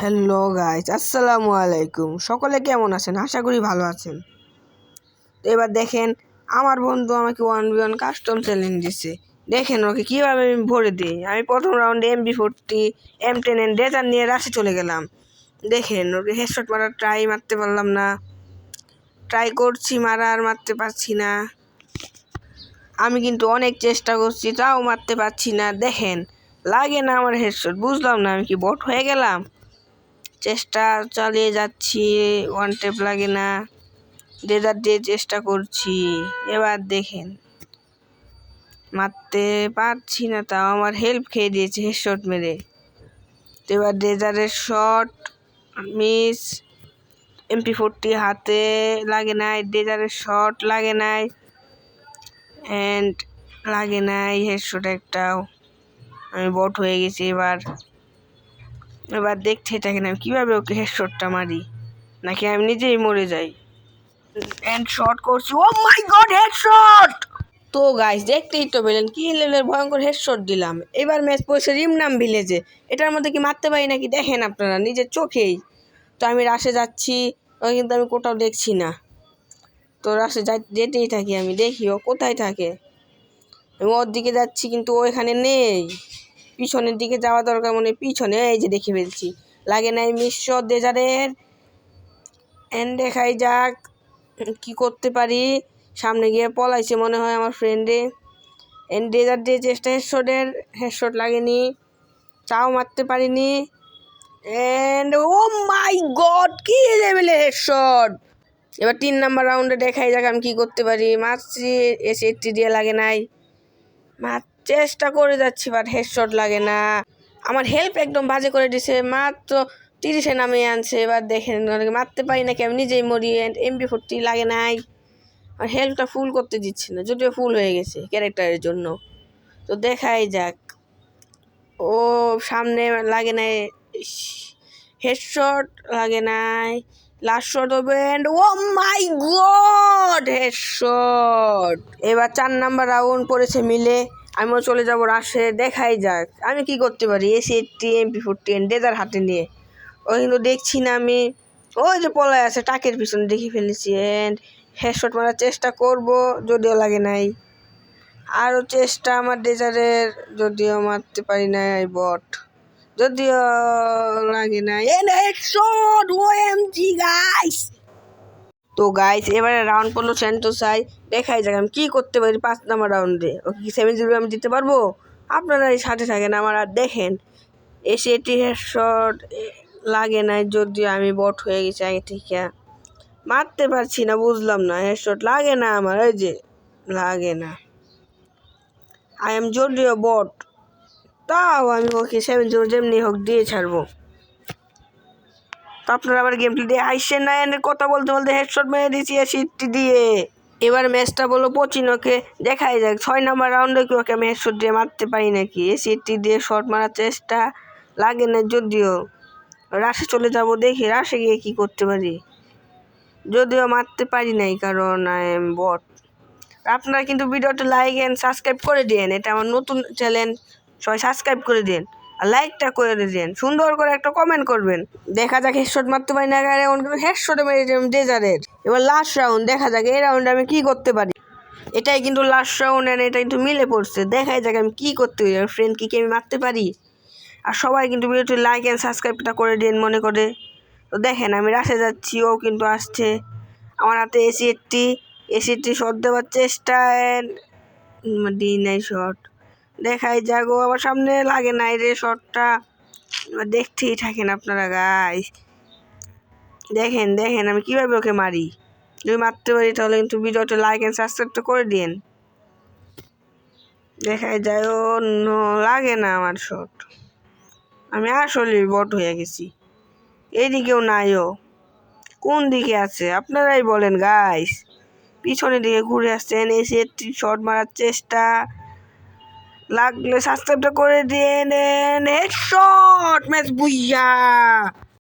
Hello guys, আসসালামু আলাইকুম। সকলে কেমন আছেন? আশা করি ভালো আছেন। তো এবার দেখেন, আমার বন্ধু আমাকে 1v1 কাস্টম চ্যালেঞ্জ দিচ্ছে। দেখেন ওকে কীভাবে আমি ভরে দিই। আমি প্রথম রাউন্ডে MP40 M10 ডেজার নিয়ে রাশে চলে গেলাম। দেখেন ওকে হেডশট মারার ট্রাই মারতে পারলাম না। ট্রাই করছি মারার, মারতে পারছি না। আমি কিন্তু অনেক চেষ্টা করছি, তাও মারতে পারছি না। দেখেন লাগে না আমার হেডশট। বুঝলাম না আমি কি বট হয়ে গেলাম। চেষ্টা চালিয়ে যাচ্ছি, ওয়ান টেপ লাগে না। ডেজার্ট দিয়ে চেষ্টা করছি। এবার দেখেন মারতে পারছি না, তাও আমার হেল্প খেয়ে দিয়েছে হেডশট মেরে। তো এবার ডেজার্টের শট মিস। MP40 হাতে লাগে নাই, ডেজার্টের শট লাগে নাই, অ্যান্ড লাগে নাই হেডশট একটাও। আমি বট হয়ে গেছি। এবার দেখতে থাকেন আমি কীভাবে ওকে হেডশটটা মারি, নাকি আমি নিজেই মরে যাই। এন্ড শট করছি, ও মাই গড হেডশট! তো গাইস দেখতেই তো পেলেন কি লেভেলের ভয়ঙ্কর হেডশট দিলাম। এবার ম্যাচ পড়ছে রিমনাম ভিলেজে। এটার মধ্যে কি মারতে পারি নাকি দেখেন আপনারা নিজের চোখেই। তো আমি রাশে যাচ্ছি, কিন্তু আমি কোথাও দেখছি না। তো রাশে যেতেই থাকি, আমি দেখি ও কোথায় থাকে। আমি ওর দিকে যাচ্ছি কিন্তু ও এখানে নেই। পিছনের দিকে যাওয়া দরকার, মনে পিছনে এই যে দেখে ফেলছি। লাগে নাই মিশ্র ডেজারের। এন্ড দেখাই যাক কি করতে পারি। সামনে গিয়ে পলাইছে মনে হয় আমার ফ্রেন্ডে। এন্ড ডেজার দিয়ে চেষ্টা, হেডশট লাগেনি, তাও মারতে পারিনি। এন্ড ও মাই গড কি লেভেলের হেডশট! এবার 3 নাম্বার রাউন্ডে দেখাই যাক আমি কি করতে পারি। মারছি, এসে দিয়ে লাগে নাই। চেষ্টা করে যাচ্ছি, বাট হেডশট লাগে না। আমার হেল্প একদম বাজে করে দিছে, মাত্র 30-এ নামিয়ে আনছে। এবার দেখেন মারতে পারি নাকি, আমি নিজেই মরি। MP40 লাগে নাই, আর হেল্পটা ফুল করতে দিচ্ছে না, যদিও ফুল হয়ে গেছে ক্যারেক্টারের জন্য। তো দেখাই যাক। ও সামনে লাগে নাই, হেডশট লাগে নাই। লাস্ট শট হবে, and oh my God headshot! এবার 4 নাম্বার রাউন্ড পড়েছে মিলে। আমিও চলে যাব রাশে। দেখাই যাক আমি কি করতে পারি। এসি-80 MP40 ডেজার হাতে নিয়ে। ও কিন্তু দেখছি না আমি। ওই যে পলায় আছে টাকের পিছনে, দেখে ফেলেছি। এন্ড হেডশট মারার চেষ্টা করব, যদিও লাগে নাই। আরও চেষ্টা আমার ডেজারের, যদিও মারতে পারি নাই বট, যদিও লাগে নাই। হেডশট! OMG guys! তো গাইস এবারে রাউন্ড পড়লো সেন্টোসাই। দেখাই যাক আমি কি করতে পারি 5 নাম্বার রাউন্ডে। ও কি 7-0 আমি দিতে পারবো? আপনারা এই সাথে থাকেন আমার। আর দেখেন এসি-80 হেডশট লাগে নাই, যদিও আমি বট হয়ে গেছি আগে থেকে। মারতে পারছি না, বুঝলাম না। হেডশট লাগে না আমার, ওই যে লাগে না। আই এম যদিও বট, তাও আমি ওকে 7-0 যেমনি হোক দিয়ে ছাড়বো। তো আপনারা আবার গেম প্লে দিয়ে হাসছেন না। এনে কথা বলতে বলতে হেডশট মেরে দিয়েছি এসি-80 দিয়ে। এবার ম্যাচটা বলো পচিনোকে। দেখাই যাক 6 নাম্বার রাউন্ডে কি ওকে আমি হেডশট দিয়ে মারতে পারি নাকি। এসি-80 দিয়ে শট মারার চেষ্টা, লাগে না যদিও। রাশে চলে যাব, দেখি রাশে গিয়ে কি করতে পারি। যদিও মারতে পারি নাই, কারণ আই এম বট। আপনারা কিন্তু ভিডিওটা লাইক এন্ড সাবস্ক্রাইব করে দিন। এটা আমার নতুন চ্যানেল, সবাই সাবস্ক্রাইব করে দিন আর লাইকটা করে দিন। সুন্দর করে একটা কমেন্ট করবেন। দেখা যাক হেডশট মারতে পারি না, হেডশটে মেরে ডেজারের। এবার লাস্ট রাউন্ড, দেখা যাক এই রাউন্ডে আমি কি করতে পারি। এটাই কিন্তু লাস্ট রাউন্ড, এন্ড এটা কিন্তু মিলে পড়ছে। দেখাই যাক আমি কি করতে পারি। আমার ফ্রেন্ডকে কি আমি মারতে পারি? আর সবাই কিন্তু ভিডিওটি লাইক এন্ড সাবস্ক্রাইবটা করে দিন মনে করে। তো দেখেন আমি রাশে যাচ্ছি, ও কিন্তু আসছে। আমার হাতে এসি-80 শট দেওয়ার চেষ্টা, দিই নাই শট। দেখাই যাক, ও আমার সামনে লাগে নাই রে শটটা। দেখতেই থাকেন আপনারা গাইস। দেখেন আমি কিভাবে ওকে মারি। যদি মারতে পারি তাহলে কিন্তু ভিডিওটা লাইক এন্ড সাবস্ক্রাইবটা করে দিন। দেখাই যায়, ও লাগে না আমার শট। আমি আসলে বট হয়ে গেছি। এইদিকেও নাই, ও কোন দিকে আছে আপনারাই বলেন গাইস। পিছনের দিকে ঘুরে আসছেন। এসি-80 শট মারার চেষ্টা, লাগলে সাবস্ক্রাইবটা করে দিন। হেডশট! ম্যাচ বুইয়া!